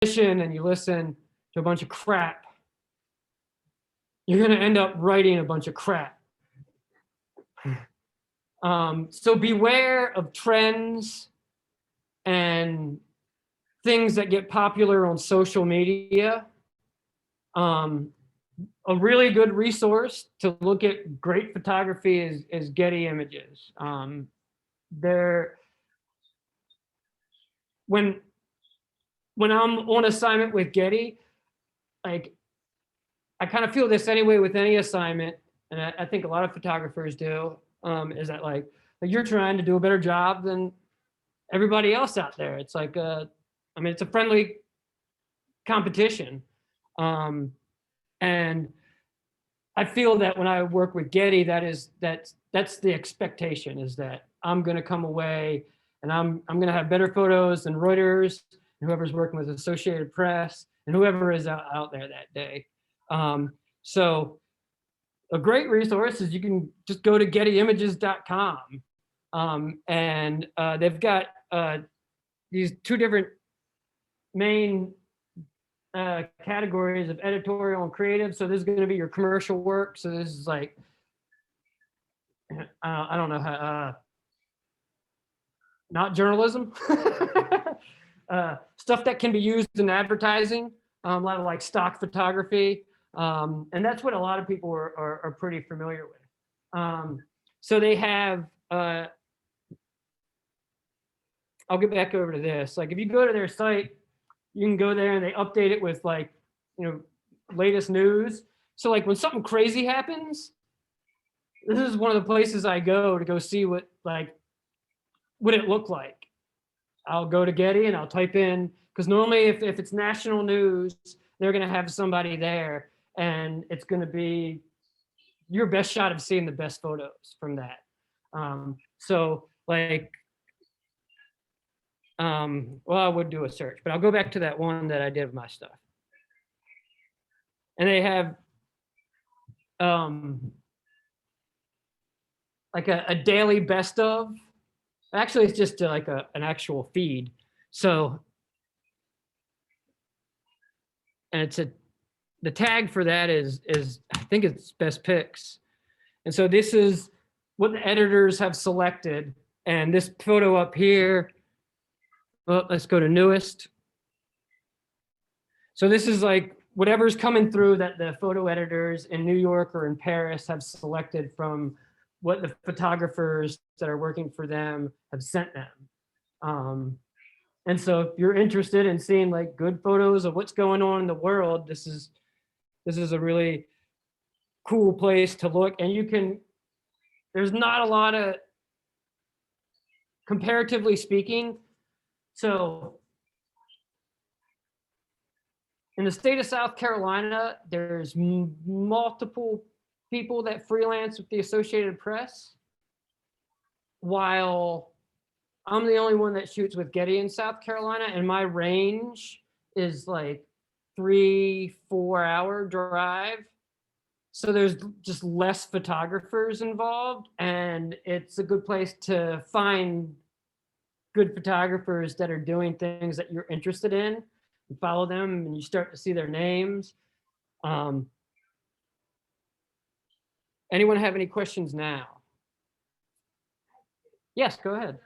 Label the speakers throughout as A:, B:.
A: and you listen to a bunch of crap, you're going to end up writing a bunch of crap. So beware of trends and things that get popular on social media. A really good resource to look at great photography is Getty Images. When I'm on assignment with Getty, like I kind of feel this anyway with any assignment, and I think a lot of photographers do, is that like you're trying to do a better job than everybody else out there. It's like it's a friendly competition. And I feel that when I work with Getty, that's the expectation, is that I'm going to come away and I'm going to have better photos than Reuters and whoever's working with Associated Press and whoever is out there that day. So a great resource is you can just go to gettyimages.com. And they've got these two different main categories of editorial and creative. So this is going to be your commercial work. So this is like, I don't know how, not journalism, stuff that can be used in advertising, a lot of like stock photography. And that's what a lot of people are pretty familiar with. So they have, I'll get back over to this. Like if you go to their site, you can go there and they update it with like, latest news. So like when something crazy happens, this is one of the places I go to go see what it looked like. I'll go to Getty and I'll type in, because normally if it's national news, they're going to have somebody there and it's going to be your best shot of seeing the best photos from that. So like, well, I would do a search, but I'll go back to that one that I did with my stuff. And they have like a daily best of. Actually, it's just like an actual feed. So, and the tag for that is I think it's best picks. And so this is what the editors have selected. And this photo up here, well, let's go to newest. So this is like whatever's coming through that the photo editors in New York or in Paris have selected from what the photographers that are working for them have sent them. And so if you're interested in seeing like good photos of what's going on in the world, this is a really cool place to look. And there's not a lot of, comparatively speaking, so in the state of South Carolina, there's multiple people that freelance with the Associated Press, while I'm the only one that shoots with Getty in South Carolina, and my range is like 3-4 hour drive. So there's just less photographers involved, and it's a good place to find good photographers that are doing things that you're interested in. You follow them and you start to see their names. Anyone have any questions now? Yes, go ahead.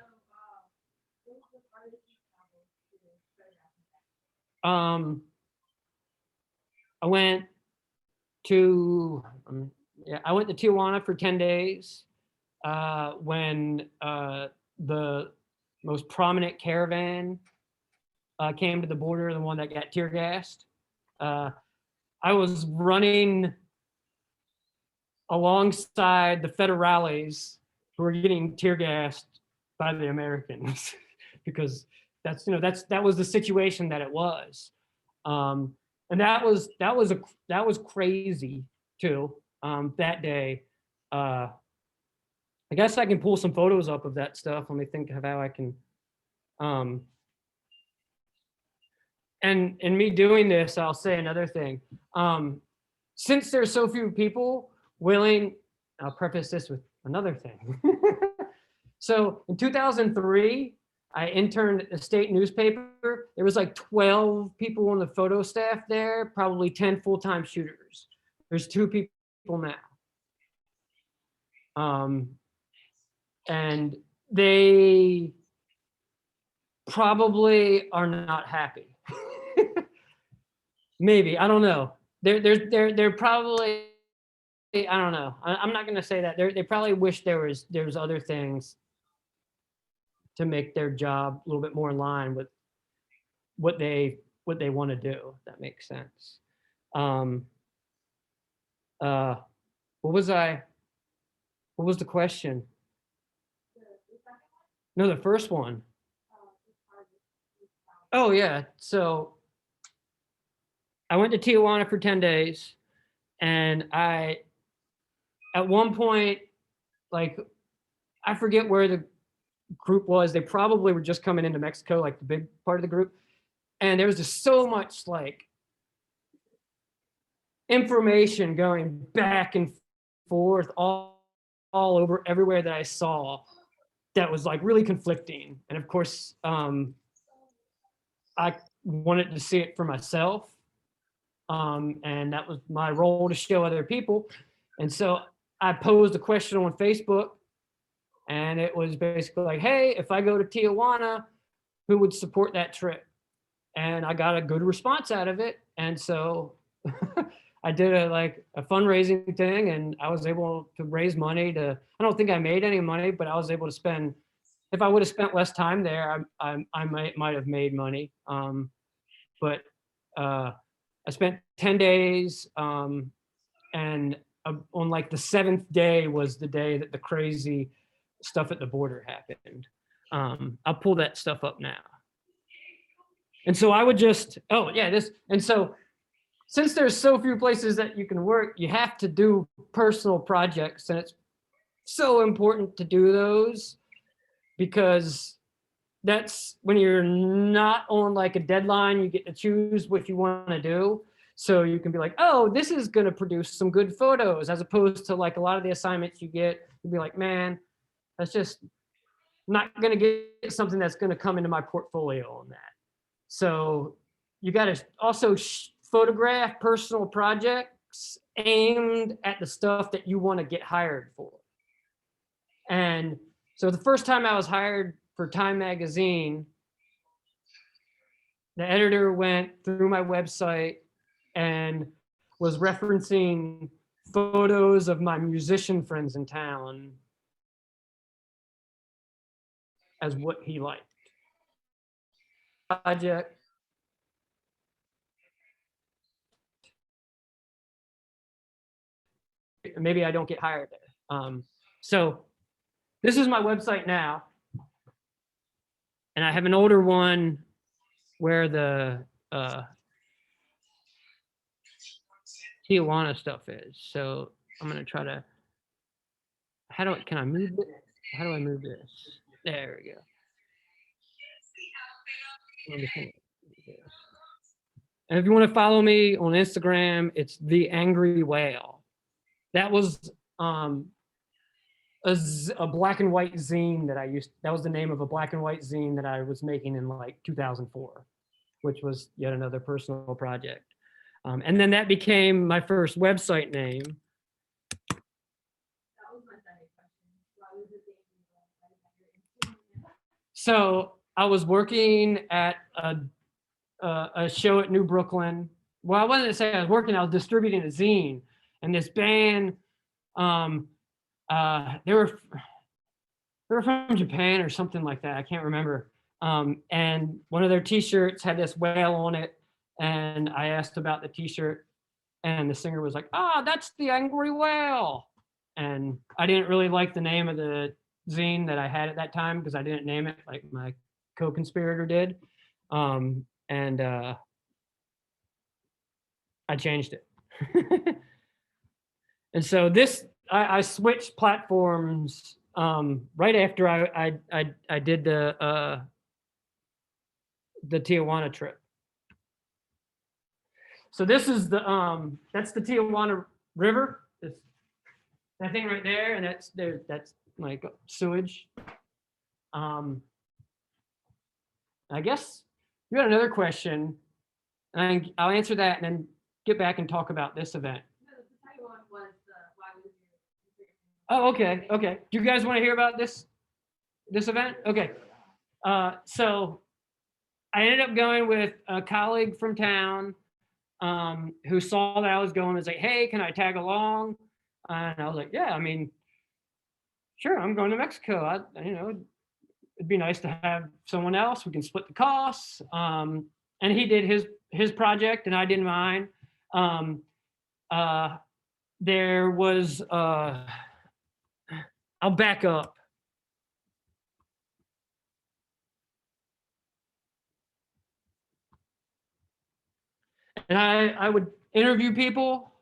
A: I went to Tijuana for 10 days when the most prominent caravan came to the border, the one that got tear gassed. I was running alongside the federales who were getting tear gassed by the Americans because that was the situation that it was. And that was crazy too. That day, I guess I can pull some photos up of that stuff. Let me think of how I can. And in me doing this, I'll say another thing. Since there's so few people willing, I'll preface this with another thing. So in 2003, I interned at the state newspaper. There was like 12 people on the photo staff there, probably 10 full-time shooters. There's 2 people now. And they probably are not happy. Maybe, I don't know. They're probably, I don't know. I'm not gonna say that. They probably wish there was other things to make their job a little bit more in line with what they want to do. If that makes sense. What was the question? No, the first one. Oh yeah. So I went to Tijuana for 10 days, and at one point, like, I forget where the group was. They probably were just coming into Mexico, like the big part of the group. And there was just so much like information going back and forth all over everywhere that I saw that was like really conflicting. And of course, I wanted to see it for myself. And that was my role, to show other people. And so I posed a question on Facebook, and it was basically like, hey, if I go to Tijuana, who would support that trip? And I got a good response out of it. And so I did a fundraising thing, and I was able to raise money I don't think I made any money, but I was able to spend, if I would have spent less time there, I might have made money. But I spent 10 days, and on like the 7th day was the day that the crazy stuff at the border happened. I'll pull that stuff up now. And so I would just, and so since there's so few places that you can work, you have to do personal projects, and it's so important to do those, because that's when you're not on like a deadline, you get to choose what you want to do. So you can be like, oh, this is going to produce some good photos, as opposed to like a lot of the assignments you get, you'd be like, man, that's just not going to get something that's going to come into my portfolio on that. So you got to also photograph personal projects aimed at the stuff that you want to get hired for. And so the first time I was hired for Time magazine, the editor went through my website and was referencing photos of my musician friends in town as what he liked. Project. Maybe I don't get hired there. So this is my website now. And I have an older one where the Tijuana stuff is. So I'm gonna try to, can I move it? How do I move this? There we go. And if you want to follow me on Instagram, it's The Angry Whale. That was a black and white zine that was the name of a black and white zine that I was making in like 2004, which was yet another personal project. And then that became my first website name. That was my second question. Why was it? So I was working at a show at New Brooklyn. Well, I wasn't saying I was working, I was distributing a zine. And this band, they were from Japan or something like that. I can't remember. And one of their t-shirts had this whale on it. And I asked about the t-shirt, and the singer was like, that's The Angry Whale. And I didn't really like the name of the zine that I had at that time, because I didn't name it like my co-conspirator did. And I changed it. And so I switched platforms right after I did the Tijuana trip. So this is that's the Tijuana River. It's that thing right there, and that's like sewage. I guess you had another question, and I'll answer that and then get back and talk about this event. Oh, okay, okay. Do you guys want to hear about this event? Okay. So I ended up going with a colleague from town who saw that I was going and was like, hey, can I tag along? And I was like, yeah, I mean, sure, I'm going to Mexico. It'd be nice to have someone else. We can split the costs. And he did his project and I did mine. There was, I'll back up. And I would interview people,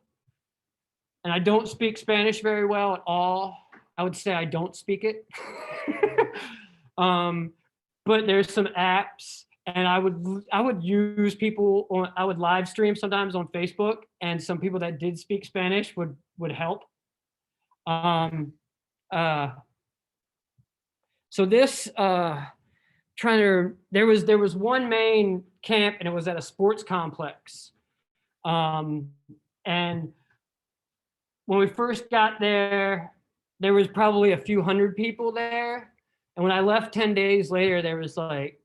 A: and I don't speak Spanish very well at all. I would say I don't speak it. But there's some apps, and I would use people on. I would live stream sometimes on Facebook, and some people that did speak Spanish would help. So this there was one main camp, and it was at a sports complex. And when we first got there, there was probably a few hundred people there. And when I left 10 days later, there was like,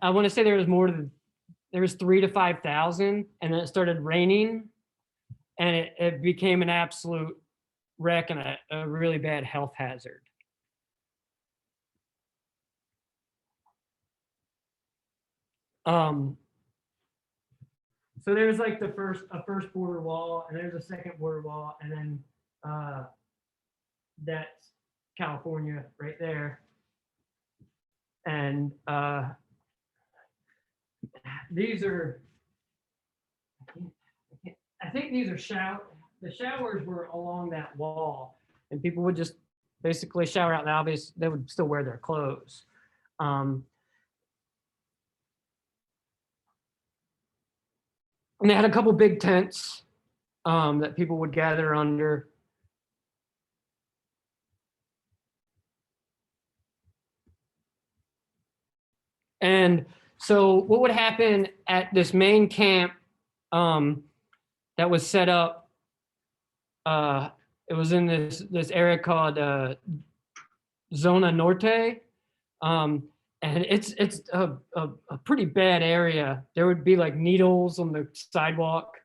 A: I want to say there was 3,000 to 5,000, and then it started raining, and it became an absolute wreck and a really bad health hazard. So there's like a first border wall, and there's a second border wall, and then that's California right there. And these are, I think these are the showers were along that wall, and people would just basically shower out. Now, obviously, they would still wear their clothes. And they had a couple big tents that people would gather under. And so what would happen at this main camp that was set up, it was in this area called Zona Norte. And it's a pretty bad area. There would be like needles on the sidewalk.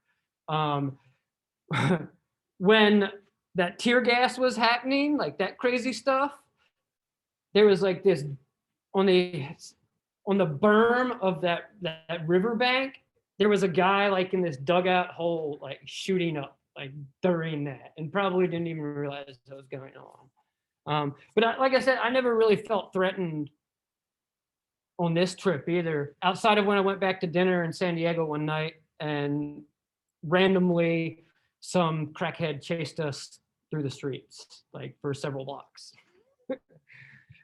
A: When that tear gas was happening, like that crazy stuff, there was like this on the berm of that riverbank, there was a guy like in this dugout hole, like shooting up like during that, and probably didn't even realize what was going on. But like I said, I never really felt threatened on this trip either, outside of when I went back to dinner in San Diego one night and randomly some crackhead chased us through the streets, like for several blocks.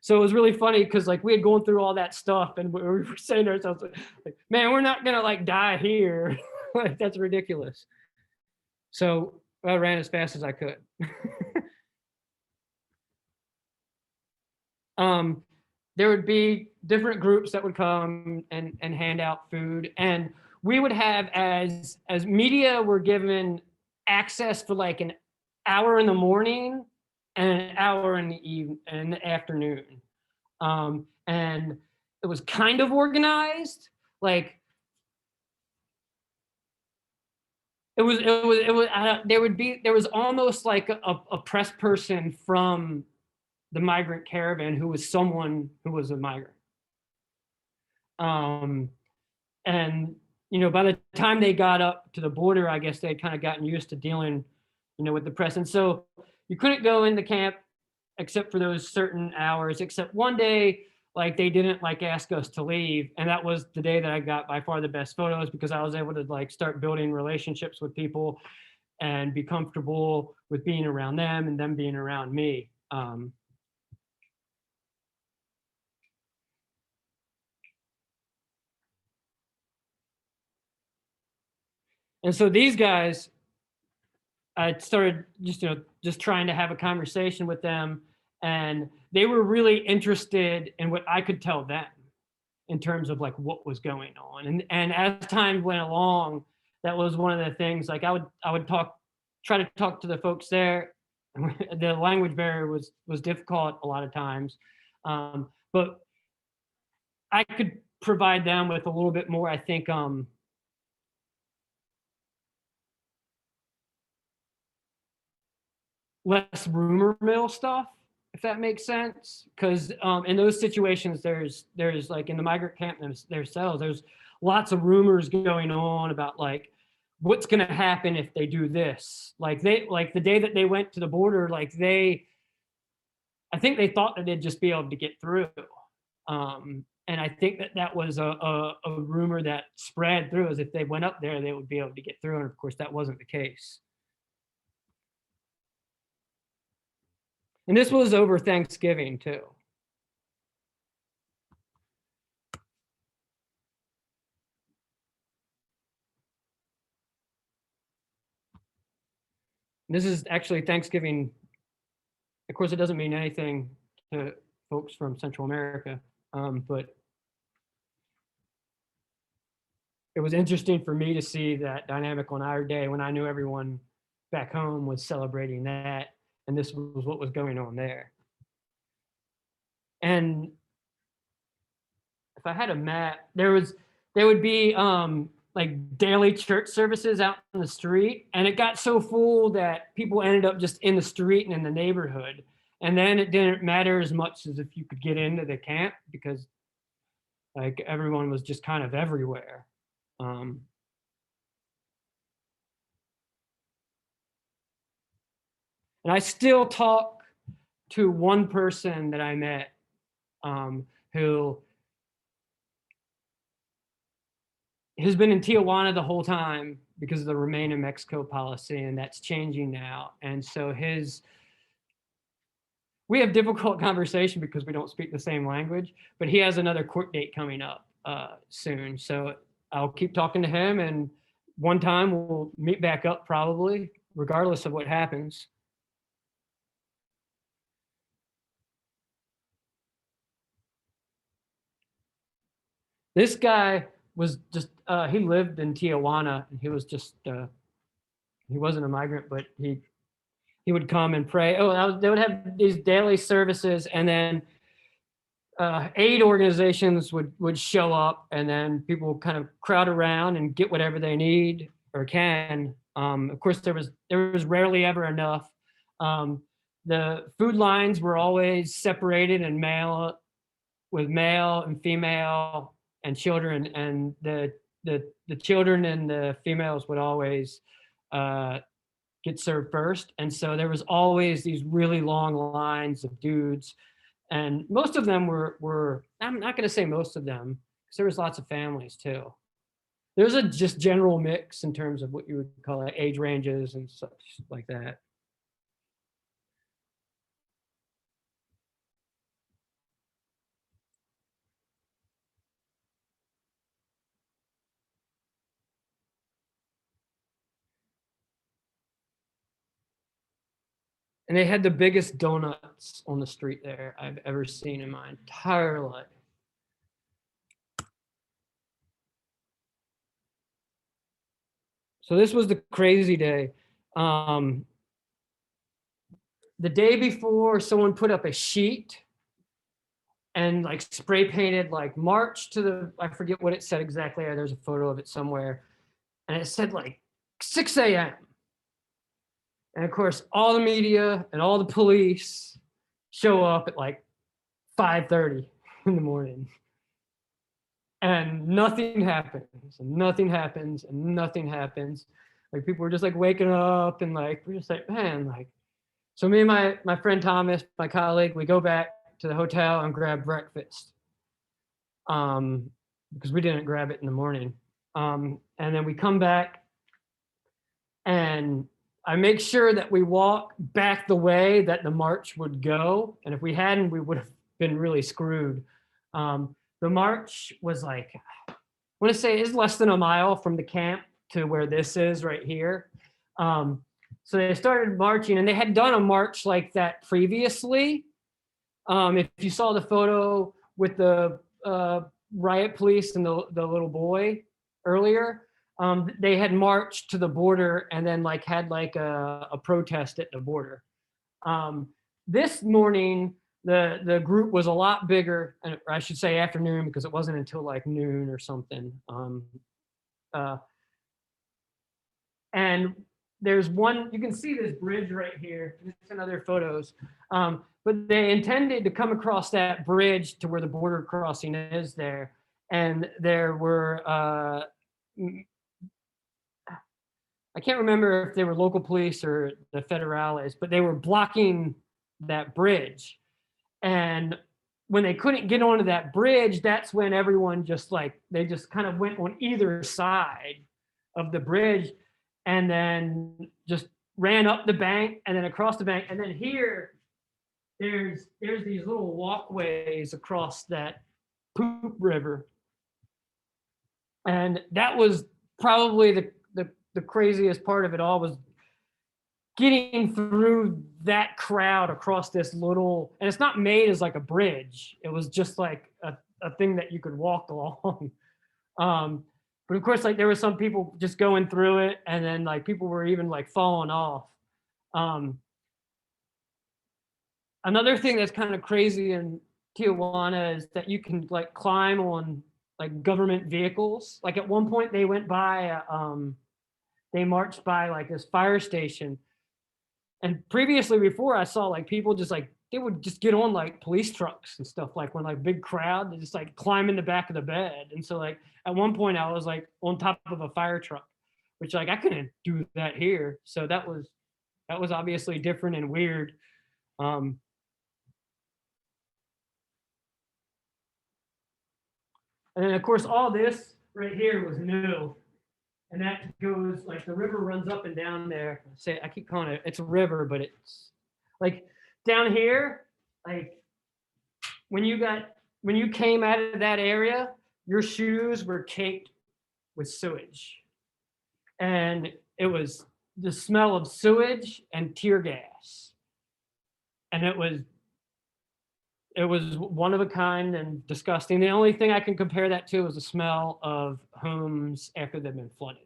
A: So it was really funny because like we had gone through all that stuff and we were saying to ourselves, like, man, we're not gonna like die here. Like, that's ridiculous. So I ran as fast as I could. There would be different groups that would come and hand out food, and we would have, as media, were given access for like an hour in the morning and an hour in the afternoon. And it was kind of organized, like there was almost like a press person from the migrant caravan who was someone who was a migrant. And by the time they got up to the border, I guess they had kind of gotten used to dealing, with the press. And so you couldn't go in the camp except for those certain hours, except one day, like they didn't like ask us to leave. And that was the day that I got by far the best photos, because I was able to like start building relationships with people and be comfortable with being around them and them being around me. And so these guys, I started just trying to have a conversation with them, and they were really interested in what I could tell them. in terms of like what was going on. And as time went along, that was one of the things, like I would try to talk to the folks there. The language barrier was difficult a lot of times. But I could provide them with a little bit more, I think, less rumor mill stuff, if that makes sense. Because in those situations, there's like in the migrant camp themselves, there's lots of rumors going on about like what's going to happen if they do this. Like the day that they went to the border, like I think they thought that they'd just be able to get through. And I think that was a rumor that spread through, as if they went up there, they would be able to get through. And of course, that wasn't the case. And this was over Thanksgiving too. This is actually Thanksgiving. Of course, it doesn't mean anything to folks from Central America, but it was interesting for me to see that dynamic on our day when I knew everyone back home was celebrating that, and this was what was going on there. And if I had a map, there would be like daily church services out in the street, and it got so full that people ended up just in the street and in the neighborhood. And then it didn't matter as much as if you could get into the camp, because like everyone was just kind of everywhere. And I still talk to one person that I met who has been in Tijuana the whole time because of the Remain in Mexico policy, and that's changing now. And so we have difficult conversation because we don't speak the same language, but he has another court date coming up soon. So I'll keep talking to him, and one time we'll meet back up probably, regardless of what happens. This guy was just, he lived in Tijuana, and he was just, he wasn't a migrant, but he would come and pray. They would have these daily services, and then aid organizations would show up, and then people kind of crowd around and get whatever they need or can. Of course, there was rarely ever enough. The food lines were always separated, and male and female and children, and the children and the females would always get served first. And so there was always these really long lines of dudes, and most of them were I'm not going to say most of them, because there was lots of families too. There's a just general mix in terms of what you would call it, age ranges and such like that. And they had the biggest donuts on the street there I've ever seen in my entire life. So this was the crazy day. The day before, someone put up a sheet and like spray painted like march to the, I forget what it said exactly. There's a photo of it somewhere. And it said like 6 a.m. And of course, all the media and all the police show up at like 5:30 in the morning. And nothing happens, and nothing happens, and nothing happens. Like people were just like waking up, and like we're just like, man, like. So me and my friend Thomas, my colleague, we go back to the hotel and grab breakfast, because we didn't grab it in the morning. And then we come back, and I make sure that we walk back the way that the march would go. And if we hadn't, we would have been really screwed. The march was like, I want to say it's less than a mile from the camp to where this is right here. So they started marching, and they had done a march like that previously. If you saw the photo with the riot police and the little boy earlier, they had marched to the border and then like had like a protest at the border. This morning, the group was a lot bigger, and I should say afternoon because it wasn't until like noon or something. Uh, and there's one, you can see this bridge right here. This is another photos. But they intended to come across that bridge to where the border crossing is there. And there were, I can't remember if they were local police or the federales, but they were blocking that bridge. And when they couldn't get onto that bridge, that's when everyone just like, they just kind of went on either side of the bridge and then just ran up the bank and then across the bank. And then here, there's these little walkways across that poop river. And that was probably the craziest part of it all, was getting through that crowd across this little, and it's not made as like a bridge. It was just like a thing that you could walk along. But of course, like there were some people just going through it, and then like people were even like falling off. Another thing that's kind of crazy in Tijuana is that you can like climb on like government vehicles. Like at one point they went by, they marched by like this fire station. And previously before I saw like people just like, they would just get on like police trucks and stuff, like when like big crowd, they just like climb in the back of the bed. And so like at one point I was like on top of a fire truck, which like I couldn't do that here. So that was obviously different and weird. And then of course all this right here was new. And that goes like the river runs up and down there. Say, I keep calling it, it's a river, but it's like down here, like when you came out of that area, your shoes were caked with sewage. And it was the smell of sewage and tear gas. And it was one of a kind and disgusting. The only thing I can compare that to is the smell of homes after they've been flooded.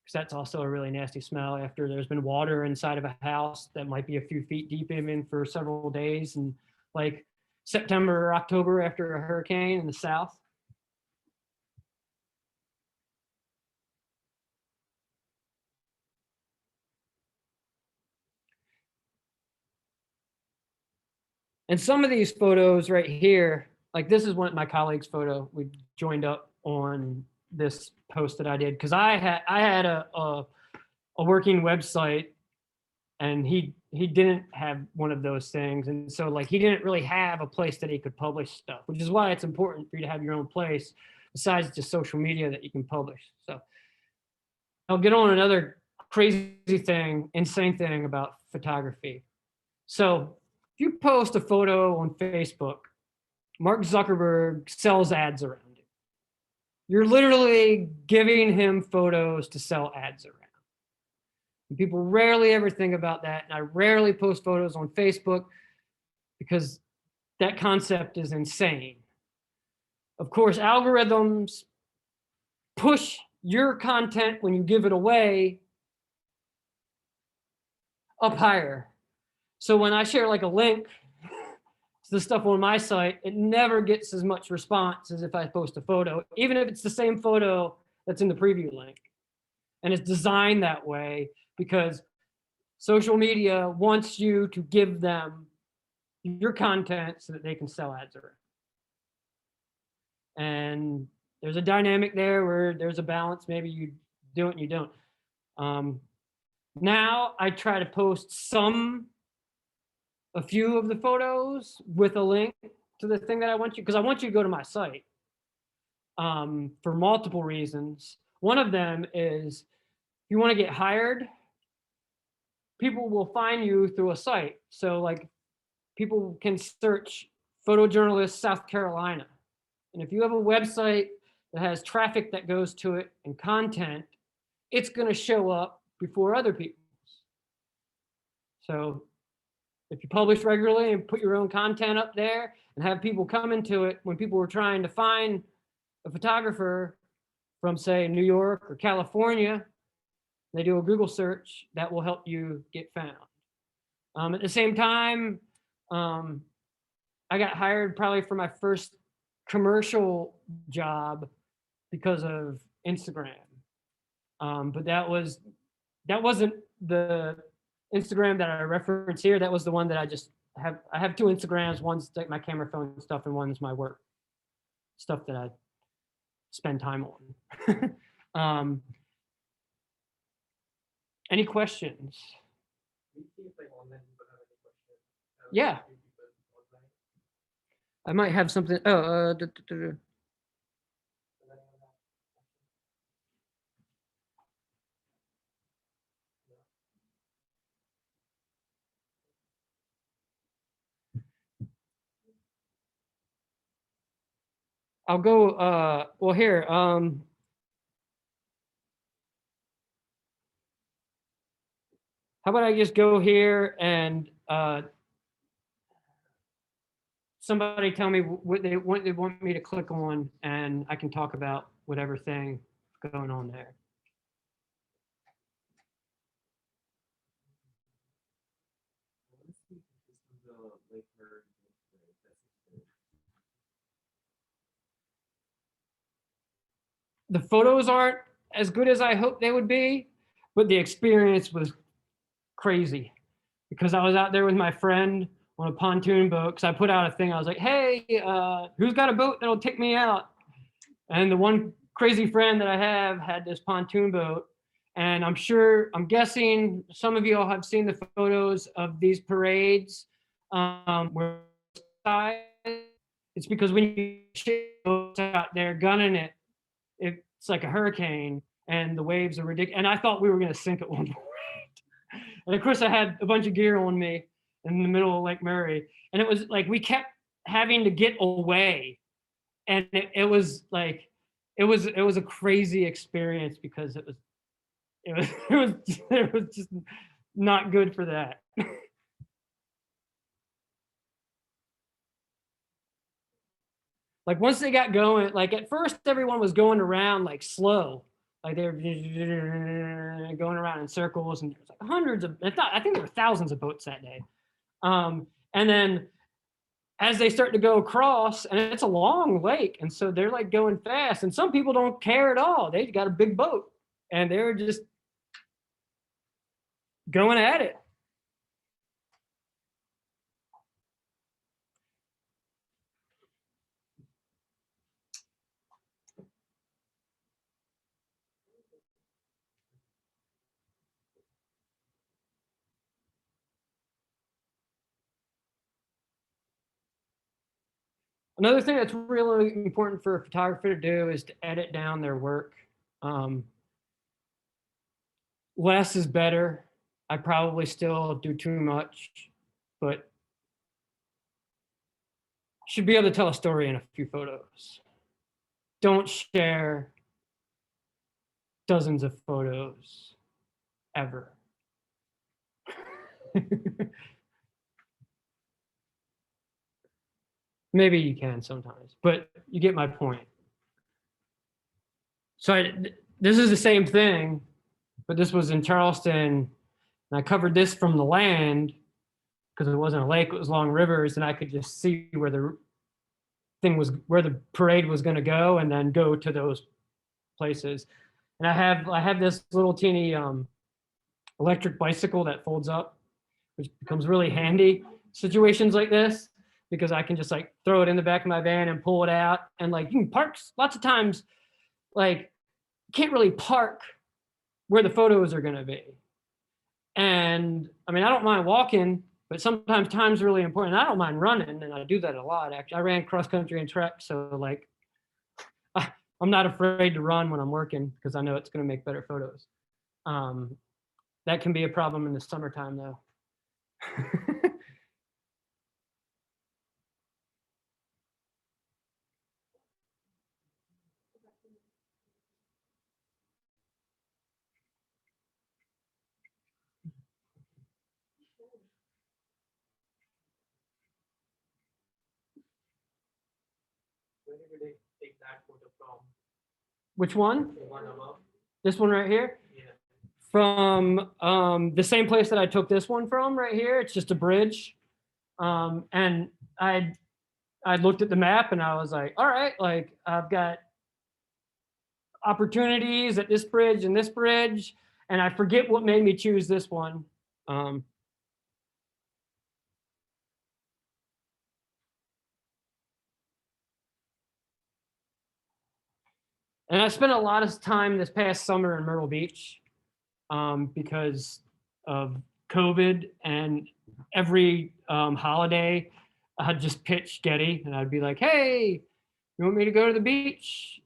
A: Because that's also a really nasty smell after there's been water inside of a house that might be a few feet deep even for several days, and like September or October after a hurricane in the south. And some of these photos right here, like this is one of my colleagues' photo. We joined up on this post that I did because I had a working website, and he didn't have one of those things, and so like he didn't really have a place that he could publish stuff, which is why it's important for you to have your own place besides just social media that you can publish. So I'll get on another crazy thing, insane thing about photography. So if you post a photo on Facebook, Mark Zuckerberg sells ads around it. You're literally giving him photos to sell ads around. And people rarely ever think about that. And I rarely post photos on Facebook because that concept is insane. Of course, algorithms push your content when you give it away up higher. So when I share like a link to the stuff on my site, it never gets as much response as if I post a photo, even if it's the same photo that's in the preview link. And it's designed that way because social media wants you to give them your content so that they can sell ads around. And there's a dynamic there where there's a balance. Maybe you do it and you don't. Now I try to post a few of the photos with a link to the thing that I want you, because I want you to go to my site for multiple reasons. One of them is if you want to get hired, people will find you through a site. So like people can search photojournalist South Carolina. And if you have a website that has traffic that goes to it and content, it's going to show up before other people's. So if you publish regularly and put your own content up there and have people come into it, when people were trying to find a photographer from, say, New York or California, they do a Google search that will help you get found. At the same time, I got hired probably for my first commercial job because of Instagram. But that wasn't the Instagram that I reference here. That was the one that I have two Instagrams. One's like my camera phone stuff, and one's my work stuff that I spend time on. Any questions? Yeah. I might have something. I'll go, well, here. How about I just go here and somebody tell me what they want me to click on, and I can talk about whatever thing going on there. The photos aren't as good as I hoped they would be, but the experience was crazy because I was out there with my friend on a pontoon boat. Because I put out a thing. I was like, "Hey, who's got a boat that'll take me out?" And the one crazy friend that I have had this pontoon boat, and I'm guessing some of you all have seen the photos of these parades where it's because when you out there gunning it, it's like a hurricane and the waves are ridiculous. And I thought we were going to sink at one point. And of course, I had a bunch of gear on me in the middle of Lake Murray, and it was like we kept having to get away, and it was like it was a crazy experience because it was it was just not good for that. Like once they got going, like at first everyone was going around like slow, like they were going around in circles, and there's like hundreds of, I think there were thousands of boats that day. And then as they start to go across, and it's a long lake, and so they're like going fast, and some people don't care at all. They got a big boat, and they're just going at it. Another thing that's really important for a photographer to do is to edit down their work. Less is better. I probably still do too much, but should be able to tell a story in a few photos. Don't share dozens of photos ever. Maybe you can sometimes, but you get my point. So this is the same thing, but this was in Charleston, and I covered this from the land because it wasn't a lake, it was long rivers, and I could just see where the thing was, where the parade was going to go, and then go to those places. And I have this little teeny electric bicycle that folds up, which becomes really handy situations like this, because I can just like throw it in the back of my van and pull it out. And like you can park lots of times, like you can't really park where the photos are going to be. And I mean, I don't mind walking, but sometimes time's really important. I don't mind running, and I do that a lot. Actually, I ran cross country and trek, so like I'm not afraid to run when I'm working because I know it's going to make better photos. That can be a problem in the summertime, though.
B: did you take that photo from?
A: Which one?
B: The one above?
A: This one right here?
B: Yeah.
A: From the same place that I took this one from right here. It's just a bridge. And I looked at the map and I was like, all right, like I've got opportunities at this bridge and this bridge. And I forget what made me choose this one. And I spent a lot of time this past summer in Myrtle Beach because of COVID, and every holiday I'd just pitch Getty and I'd be like, hey, you want me to go to the beach?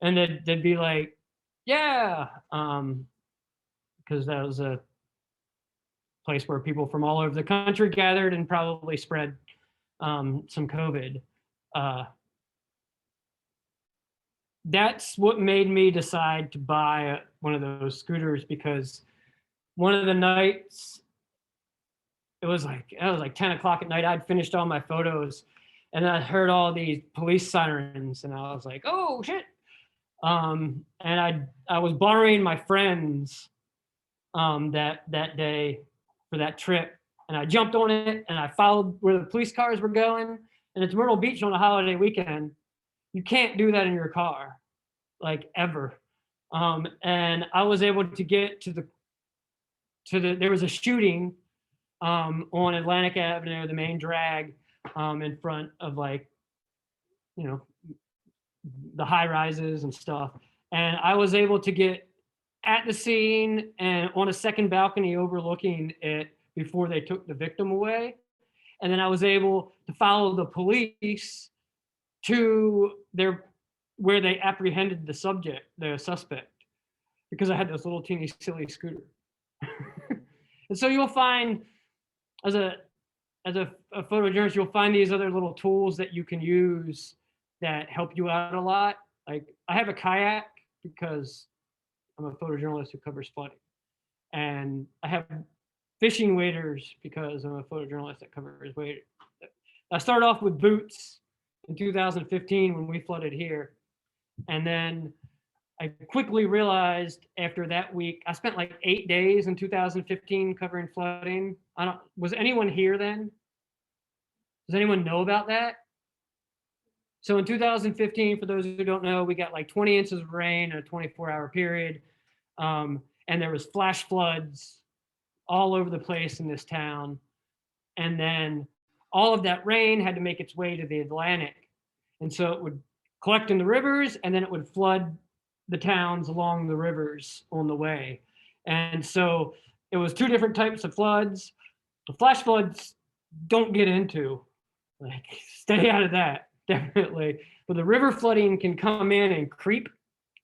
A: And they'd be like, yeah, because that was a place where people from all over the country gathered and probably spread some COVID. That's what made me decide to buy one of those scooters, because one of the nights, it was like 10 o'clock at night, I'd finished all my photos and I heard all these police sirens and I was like, oh shit. And I was borrowing my friends that day for that trip, and I jumped on it and I followed where the police cars were going. And it's Myrtle Beach on a holiday weekend. You can't do that in your car, like ever. And I was able to get to the there was a shooting on Atlantic Avenue, the main drag, in front of, like, you know, the high rises and stuff. And I was able to get at the scene and on a second balcony overlooking it before they took the victim away. And then I was able to follow the police to where they apprehended the suspect, because I had this little teeny silly scooter. And so you'll find, as a photojournalist, you'll find these other little tools that you can use that help you out a lot. Like, I have a kayak because I'm a photojournalist who covers flooding. And I have fishing waders because I'm a photojournalist that covers waders. I started off with boots in 2015 when we flooded here. And then I quickly realized after that week, I spent like 8 days in 2015 covering flooding. Was anyone here then? Does anyone know about that? So in 2015, for those who don't know, we got like 20 inches of rain in a 24-hour period. And there was flash floods all over the place in this town. And then all of that rain had to make its way to the Atlantic. And so it would collect in the rivers, and then it would flood the towns along the rivers on the way. And so it was two different types of floods. The flash floods, don't get into, like, stay out of that, definitely. But the river flooding can come in and creep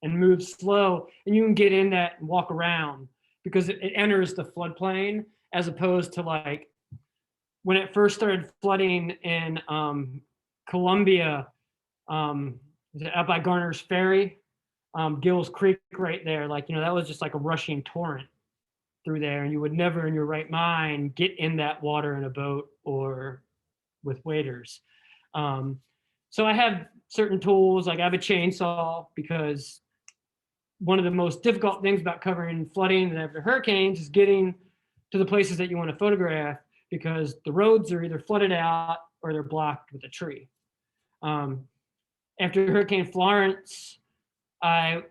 A: and move slow, and you can get in that and walk around because it enters the floodplain, as opposed to, like, when it first started flooding in Columbia, out by Garner's Ferry, Gills Creek right there, like, you know, that was just like a rushing torrent through there, and you would never in your right mind get in that water in a boat or with waders. So I have certain tools, like I have a chainsaw, because one of the most difficult things about covering flooding and after hurricanes is getting to the places that you want to photograph, because the roads are either flooded out or they're blocked with a tree. After Hurricane Florence, I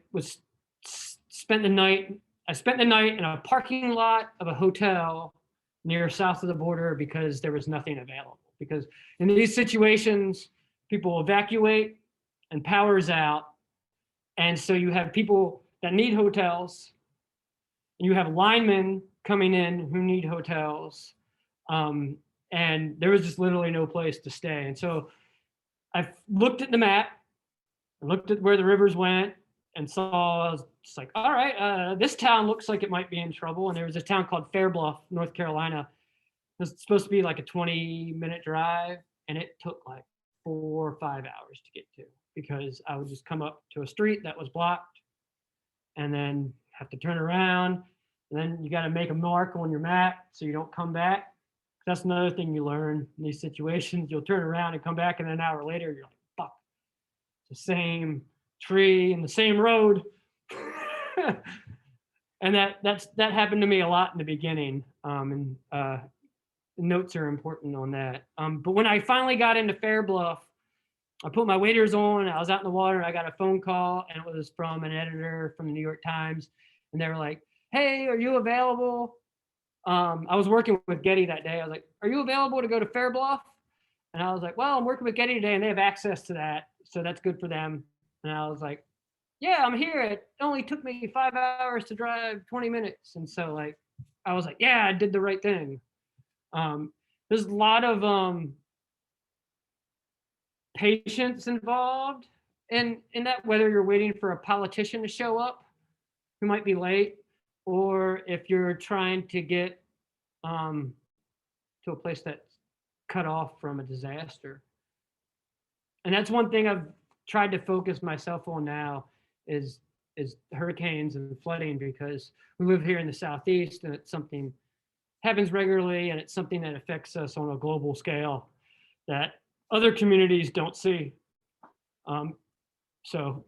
A: spent the night in a parking lot of a hotel near south of the border, because there was nothing available. Because in these situations, people evacuate and power's out. And so you have people that need hotels, and you have linemen coming in who need hotels. And there was just literally no place to stay. And so I looked at the map, looked at where the rivers went, and saw, I was just like, all right, this town looks like it might be in trouble. And there was a town called Fair Bluff, North Carolina. It was supposed to be like a 20-minute drive, and it took like 4 or 5 hours to get to, because I would just come up to a street that was blocked and then have to turn around. And then you got to make a mark on your map so you don't come back. That's another thing you learn in these situations. You'll turn around and come back, and an hour later, you're like, the same tree and the same road. And that happened to me a lot in the beginning. Notes are important on that. But when I finally got into Fair Bluff, I put my waders on, I was out in the water, and I got a phone call, and it was from an editor from the New York Times. And they were like, hey, are you available? I was working with Getty that day. I was like, are you available to go to Fair Bluff? And I was like, well, I'm working with Getty today, and they have access to that, so that's good for them. And I was like, yeah, I'm here. It only took me 5 hours to drive 20 minutes. And so like, I was like, yeah, I did the right thing. There's a lot of patience involved in that, whether you're waiting for a politician to show up who might be late, or if you're trying to get to a place that's cut off from a disaster. And that's one thing I've tried to focus myself on now is hurricanes and flooding, because we live here in the Southeast and it's something happens regularly, and it's something that affects us on a global scale that other communities don't see. So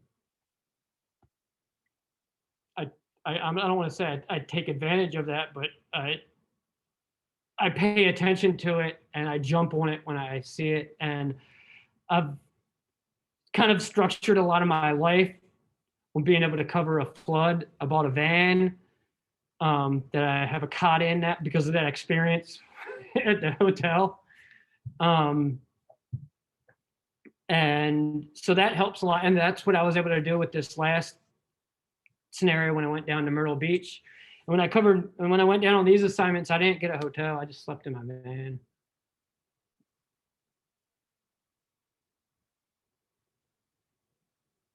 A: I don't want to say I take advantage of that, but I pay attention to it and I jump on it when I see it. And I've kind of structured a lot of my life on being able to cover a flood. I bought a van that I have a cot in that because of that experience at the hotel. And so that helps a lot. And that's what I was able to do with this last scenario when I went down to Myrtle Beach. And when I went down on these assignments, I didn't get a hotel. I just slept in my van.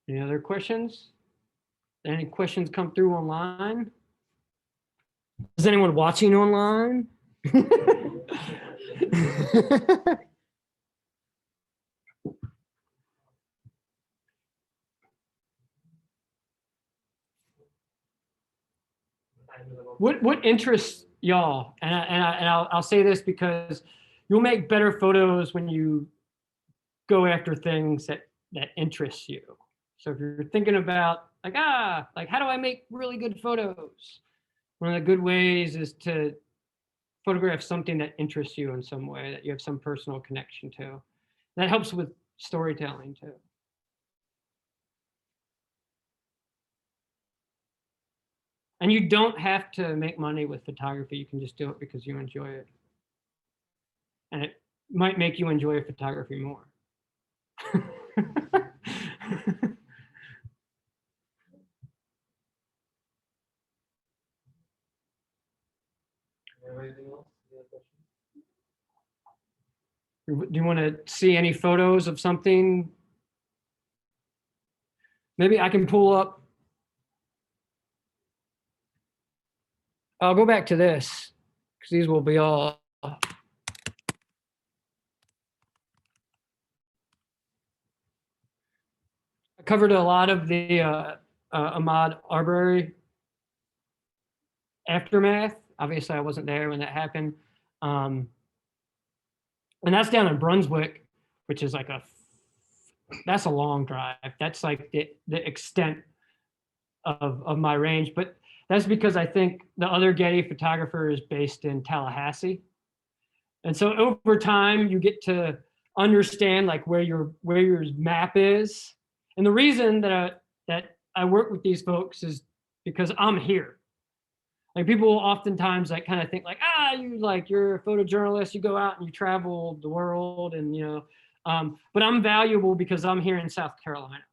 A: Any other questions? Any questions come through online? Is anyone watching online? What interests y'all? And I'll say this because you'll make better photos when you go after things that interest you. So if you're thinking about like how do I make really good photos? One of the good ways is to photograph something that interests you in some way, that you have some personal connection to. That helps with storytelling too. And you don't have to make money with photography. You can just do it because you enjoy it. And it might make you enjoy photography more. Do you want to see any photos of something? Maybe I can pull up. I'll go back to this because these will be all. I covered a lot of the Ahmaud Arbery aftermath. Obviously, I wasn't there when that happened. And that's down in Brunswick, which is like that's a long drive. That's like the extent of my range. But that's because I think the other Getty photographer is based in Tallahassee. And so over time, you get to understand like where your map is. And the reason that I work with these folks is because I'm here. Like people oftentimes like kind of think like, you're a photojournalist, you go out and you travel the world and, but I'm valuable because I'm here in South Carolina.